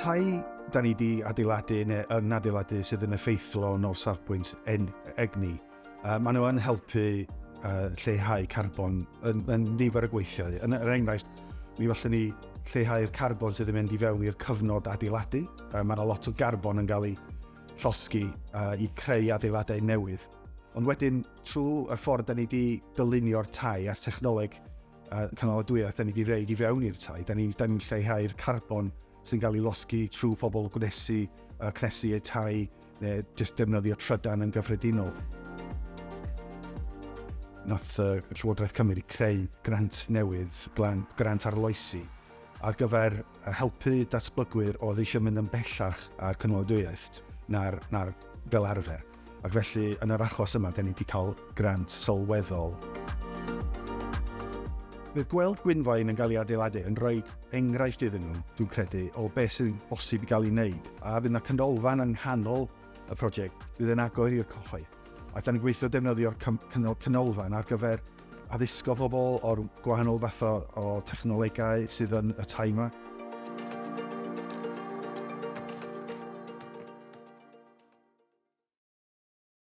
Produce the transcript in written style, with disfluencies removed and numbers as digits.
tai da ni wedi adeiladu neu yn adeiladu sydd yn effeithlon o safbwynt egni, maen nhw yn helpu lleihau carbon yn nifer y gweithiau. Yn enghraifft, mi fallwn ni lleihau'r carbon sydd yn mynd i fewn i'r cyfnod adeiladu. Mae yna lot o carbon yn cael ei llosgi i creu adeiladau newydd. Ond wedyn, trwy y ffordd da ni wedi dylunio'r tai a'r technoleg cynaladwyaeth da ni wedi reid i fewn i'r tai, da ni'n lleihau'r carbon sy'n cael ei losgi trwy pobl cnesu eu tai neu jyst defnyddio trydan yn gyffredinol. Nath Llywodraeth Cymru creu grant newydd, grant arloesi, ar gyfer helpu datblygwyr oedd eisiau mynd yn bellach ar cynaladwyaeth na'r fel arfer. Ac felly, yn yr achos yma, da ni wedi cael grant sylweddol. Bydd gweld Gwynfaen yn cael ei adeiladu yn rhoi enghraifft iddyn nhw, dwi'n credu, o beth sy'n bosib i gael ei wneud. A bydd yna canolfan yng nghanol y prosiect, bydd yn agor i'r cyhoedd. A da ni'n gweithio defnyddio'r canolfan ar gyfer addysgu pobl o'r gwahanol fath o technolegau sydd yn y tai yma.